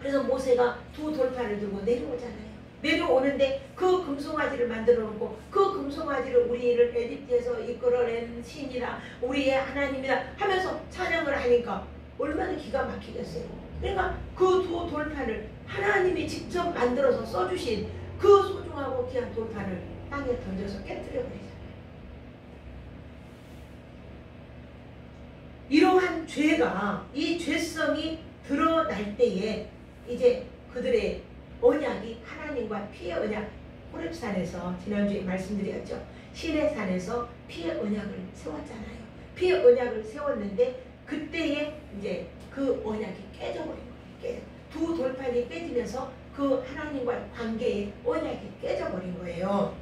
그래서 모세가 두 돌판을 들고 내려오잖아요. 내려오는데 그 금송아지를 만들어 놓고 그 금송아지를 우리를 에집트에서 이끌어낸 신이다, 우리의 하나님이다 하면서 찬양을 하니까 얼마나 기가 막히겠어요. 그러니까 그 두 돌판을 하나님이 직접 만들어서 써주신 그 소중하고 귀한 돌판을 땅에 던져서 깨뜨려 버리잖아요. 이러한 죄가, 이 죄성이 드러날 때에 이제 그들의 언약이 하나님과 피의 언약, 호렙산에서 지난주에 말씀드렸죠. 시내산에서 피의 언약을 세웠잖아요. 피의 언약을 세웠는데 그때에 이제 그 언약이 깨져버린 거예요. 두 돌판이 깨지면서 그 하나님과의 관계의 언약이 깨져버린 거예요.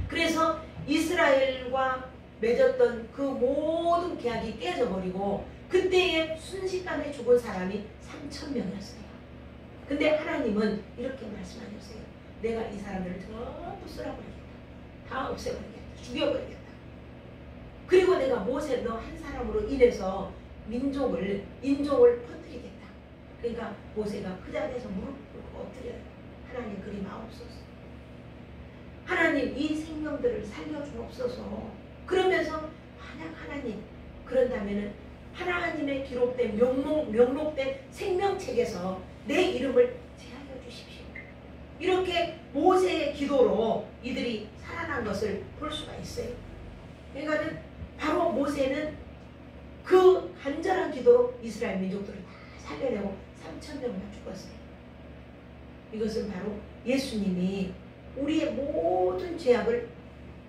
그래서 이스라엘과 맺었던 그 모든 계약이 깨져버리고 그때에 순식간에 죽은 사람이 3,000명이었어요. 근데 하나님은 이렇게 말씀하셨어요. 내가 이 사람들을 전부 쓸어버리겠다. 다 없애버리겠다. 죽여버리겠다. 그리고 내가 모세 너 한 사람으로 인해서 인종을 퍼뜨리겠다. 그러니까 모세가 그 자리에서 무릎 꿇고 엎드려요. 하나님 그리 마옵소서. 하나님 이 생명들을 살려주옵소서. 그러면서 만약 하나님 그런다면은 하나님의 기록된 명록된 생명책에서 내 이름을 제하여 주십시오. 이렇게 모세의 기도로 이들이 살아난 것을 볼 수가 있어요. 그러니까는 바로 모세는 그 간절한 기도로 이스라엘 민족들을 다 살려내고 3,000명만 죽었어요. 이것은 바로 예수님이 우리의 모든 죄악을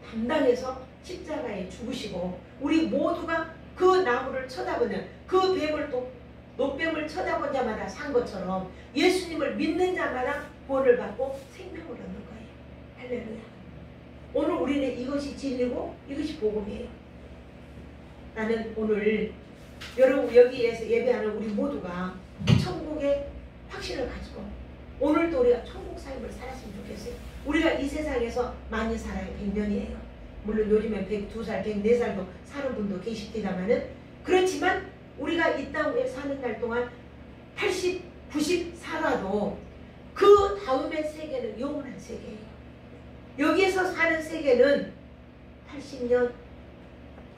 담당해서 십자가에 죽으시고 우리 모두가 그 나무를 쳐다보는 그 뱀을 또 노뱀을 쳐다본 자마다 산 것처럼 예수님을 믿는 자마다 구원을 받고 생명을 얻는 거예요. 할렐루야. 오늘 우리는 이것이 진리고 이것이 복음이에요. 나는 오늘 여러분 여기에서 예배하는 우리 모두가 천국의 확신을 가지고 오늘도 우리가 천국 삶을 살았으면 좋겠어요. 우리가 이 세상에서 많이 살아요. 100년이에요. 물론 요즘엔 102살, 104살도 사는 분도 계십니다만은 그렇지만 우리가 이 땅에 사는 날 동안 80, 90 살아도 그 다음의 세계는 영원한 세계예요. 여기에서 사는 세계는 80년,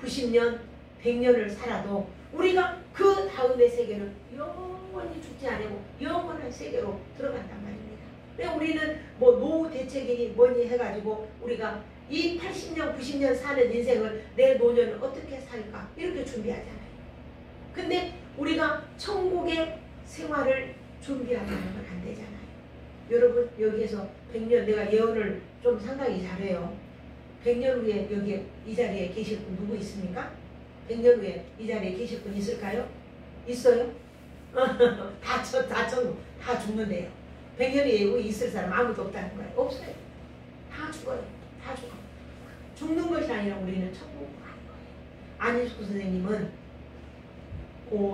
90년, 100년을 살아도 우리가 그 다음의 세계는 영원히 죽지 않고 영원한 세계로 들어간단 말입니다. 그래서 우리는 뭐 노후 대책이니 뭐니 해가지고 우리가 이 80년, 90년 사는 인생을 내 노년을 어떻게 살까 이렇게 준비하잖아요. 근데 우리가 천국의 생활을 준비하면 안 되잖아요. 여러분 여기에서 100년 내가 예언을 좀 상당히 잘해요. 100년 후에 여기 이 자리에 계실 분 누구 있습니까? 100년 후에 이 자리에 계실 분 있을까요? 있어요? 다 죽는데요. 100년 후에 있을 사람 아무도 없다는 거예요. 없어요. 다 죽어요. 다 죽어. 죽는 것이 아니라 우리는 천국으로 가는 거예요. 안희숙 선생님은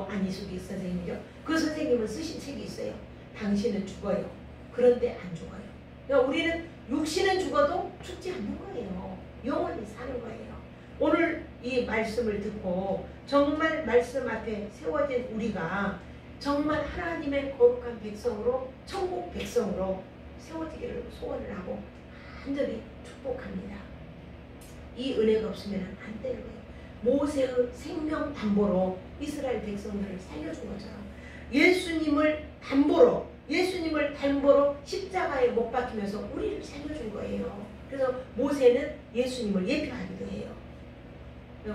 안희숙이 선생님이죠. 그 선생님은 쓰신 책이 있어요. 당신은 죽어요. 그런데 안 죽어요. 그러니까 우리는 육신은 죽어도 죽지 않는 거예요. 영원히 사는 거예요. 오늘 이 말씀을 듣고 정말 말씀 앞에 세워진 우리가 정말 하나님의 거룩한 백성으로, 천국 백성으로 세워지기를 소원을 하고 간절히 축복합니다. 이 은혜가 없으면 안 되는 거예요. 모세의 생명 담보로 이스라엘 백성들을 살려준 것처럼 예수님을 담보로 십자가에 못 박히면서 우리를 살려준 거예요. 그래서 모세는 예수님을 예표하기도 해요.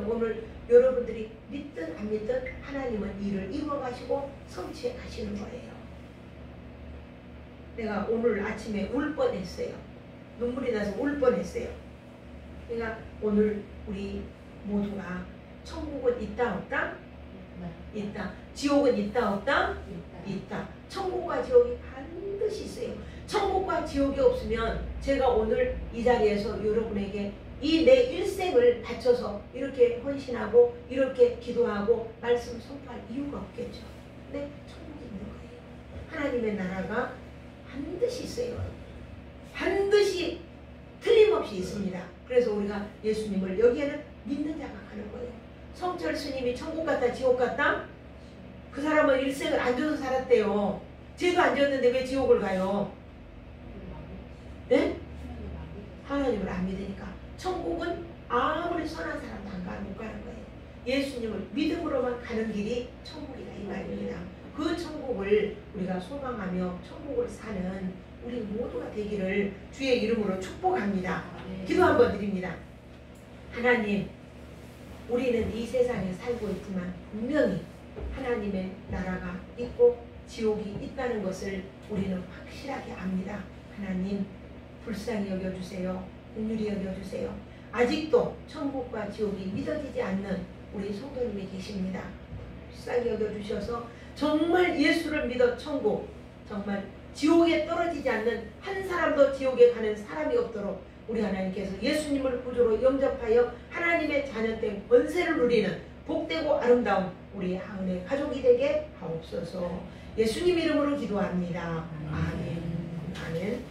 오늘 여러분들이 믿든 안 믿든 하나님은 일을 이루어 가시고 성취해 가시는 거예요. 내가 오늘 아침에 울 뻔했어요. 눈물이 나서 울 뻔했어요. 그러니까 오늘 우리 모두가 천국은 있다 없다? 있다. 지옥은 있다 없다? 있다. 천국과 지옥이 반드시 있어요. 천국과 지옥이 없으면 제가 오늘 이 자리에서 여러분에게 이 내 일생을 바쳐서 이렇게 헌신하고 이렇게 기도하고 말씀 선포할 이유가 없겠죠. 근데 천국이 있는 거예요. 하나님의 나라가 반드시 있어요. 반드시 틀림없이 있습니다. 그래서 우리가 예수님을 여기에는 믿는 자가 가는 거예요. 성철 스님이 천국 갔다 지옥 갔다? 그 사람은 일생을 안 줘서 살았대요. 죄도 안 졌는데 왜 지옥을 가요? 네? 하나님을 안 믿으니까. 천국은 아무리 선한 사람도 못 가는 거예요. 예수님을 믿음으로만 가는 길이 천국이다 이 말입니다. 그 천국을 우리가 소망하며 천국을 사는 우리 모두가 되기를 주의 이름으로 축복합니다. 기도 한번 드립니다. 하나님, 우리는 이 세상에 살고 있지만 분명히 하나님의 나라가 있고 지옥이 있다는 것을 우리는 확실하게 압니다. 하나님, 불쌍히 여겨주세요. 긍휼히 여겨주세요. 아직도 천국과 지옥이 믿어지지 않는 우리 성도님이 계십니다. 불쌍히 여겨주셔서 정말 예수를 믿어 천국, 정말 지옥에 떨어지지 않는 한 사람도 지옥에 가는 사람이 없도록 우리 하나님께서 예수님을 구주로 영접하여 하나님의 자녀된 권세를 누리는 복되고 아름다운 우리 하은의 가족이 되게 하옵소서. 예수님 이름으로 기도합니다. 아멘. 아멘.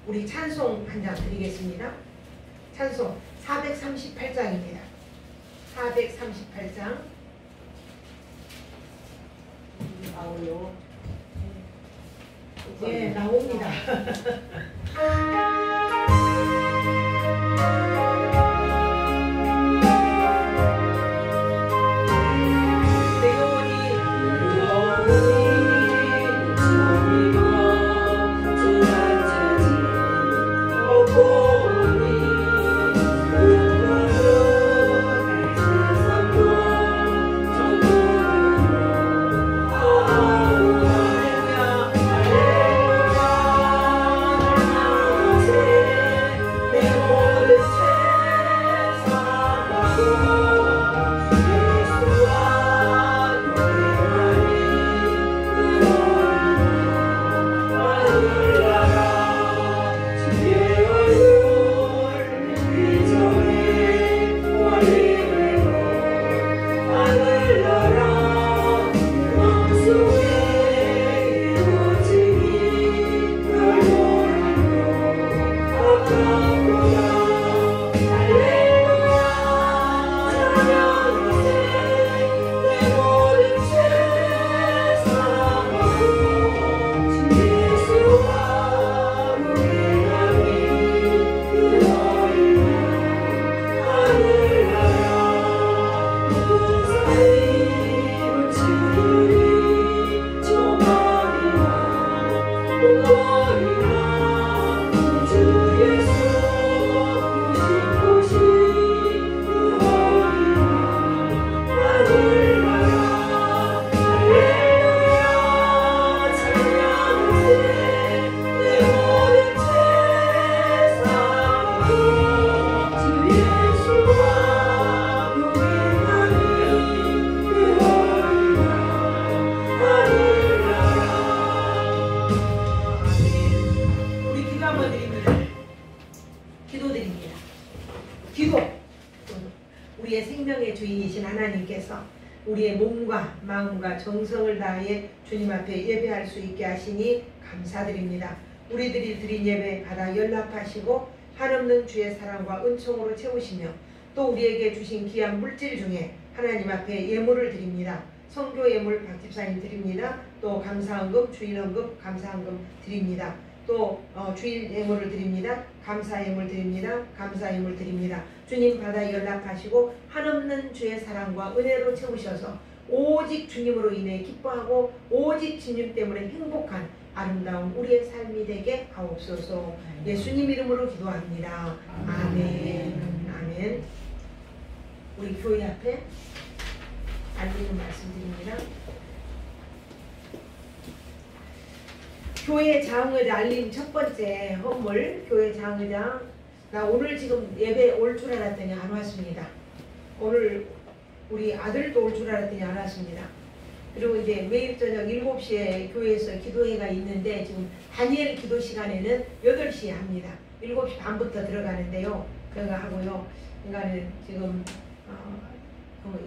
우리 찬송 한 장 드리겠습니다. 찬송 438장입니다. 438장.
나오요.
네, 나옵니다. 우리의 생명의 주인이신 하나님께서 우리의 몸과 마음과 정성을 다하여 주님 앞에 예배할 수 있게 하시니 감사드립니다. 우리들이 드린 예배 받아 연락하시고 한없는 주의 사랑과 은총으로 채우시며 또 우리에게 주신 귀한 물질 중에 하나님 앞에 예물을 드립니다. 성교 예물 박 집사님 드립니다. 또 감사헌금, 주일헌금, 감사헌금 드립니다. 또 주일 예물을 드립니다. 감사 예물 드립니다. 감사 예물 드립니다. 주님 받아 연락하시고 한없는 주의 사랑과 은혜로 채우셔서 오직 주님으로 인해 기뻐하고 오직 주님 때문에 행복한 아름다운 우리의 삶이 되게 하옵소서. 예수님 이름으로 기도합니다. 아멘. 아멘. 우리 교회 앞에 알리는 말씀드립니다. 교회 장을 알린 첫 번째 헌물, 교회 장의장. 나 오늘 지금 예배 올 줄 알았더니 안 왔습니다. 오늘 우리 아들도 올 줄 알았더니 안 왔습니다. 그리고 이제 매일 저녁 7시에 교회에서 기도회가 있는데 지금 다니엘 기도 시간에는 8시에 합니다. 7시 반부터 들어가는데요. 그거 하고요. 그러니까는 지금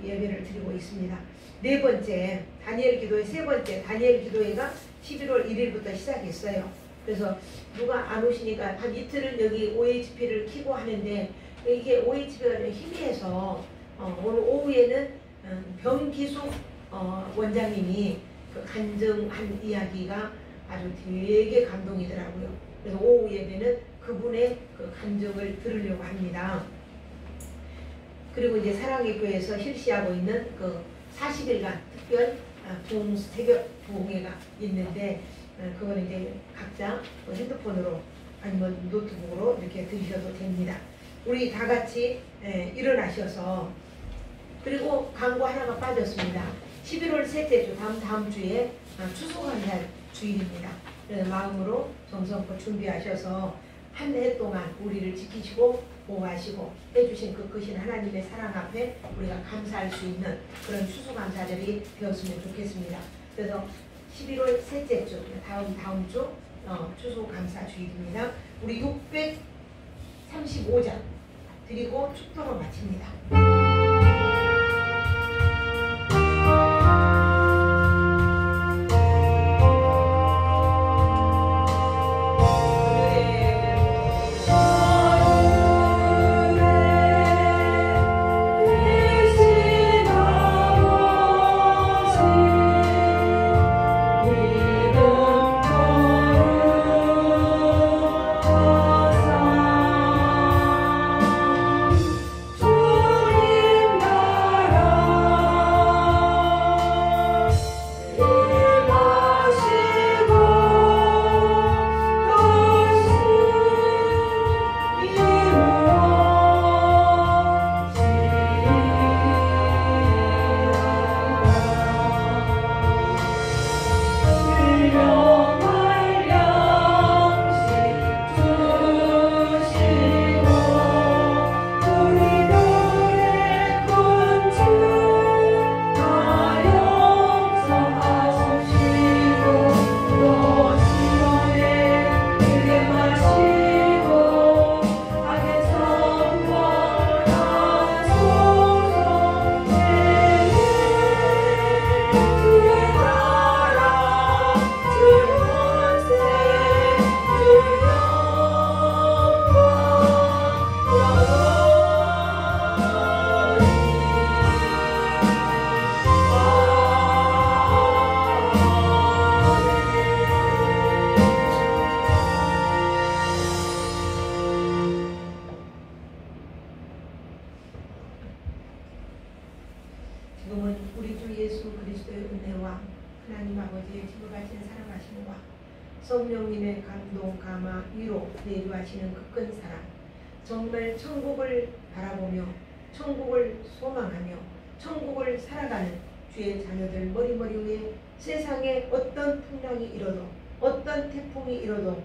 예배를 드리고 있습니다. 네 번째 다니엘 기도회, 세 번째 다니엘 기도회가 11월 1일부터 시작했어요. 그래서 누가 안 오시니까 한 이틀은 여기 OHP를 켜고 하는데 이게 OHP가 희미해서 오늘 오후에는 병기숙 원장님이 그 간증한 이야기가 아주 되게 감동이더라고요. 그래서 오후 예배는 그분의 그 간증을 들으려고 합니다. 그리고 이제 사랑의 교회에서 실시하고 있는 그 40일간 특별 새벽 부흥회가 있는데 그거는 이제 각자 핸드폰으로 아니면 노트북으로 이렇게 들으셔도 됩니다. 우리 다 같이 일어나셔서, 그리고 광고 하나가 빠졌습니다. 11월 셋째 주 다음 주에 추수감사절 주일입니다. 그래서 마음으로 정성껏 준비하셔서 한 해 동안 우리를 지키시고 보호하시고 해주신 그 크신 하나님의 사랑 앞에 우리가 감사할 수 있는 그런 추수감사절이 되었으면 좋겠습니다. 그래서 11월 셋째 주 다음 주 추수감사주일입니다. 우리 635장 드리고 축도로 마칩니다. 지금은 우리 주 예수 그리스도의 은혜와 하나님 아버지의 지극하신 사랑하심과 성령님의 감동, 감화, 위로 내주하시는 그 큰 사랑, 정말 천국을 바라보며 천국을 소망하며 천국을 살아가는 주의 자녀들 머리머리 위에 세상에 어떤 풍랑이 일어도 어떤 태풍이 일어도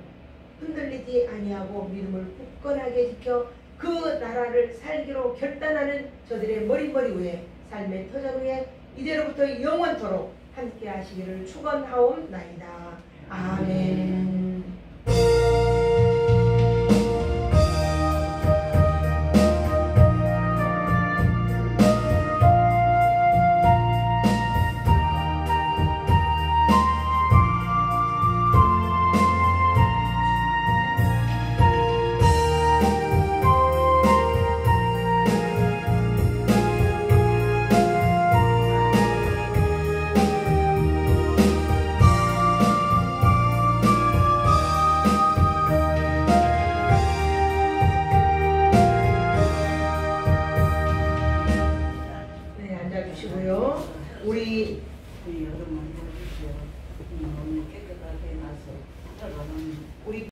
흔들리지 아니하고 믿음을 굳건하게 지켜 그 나라를 살기로 결단하는 저들의 머리머리 위에 삶의 터전 위에 이제로부터 영원토록 함께 하시기를 축원하옵나이다. 아멘.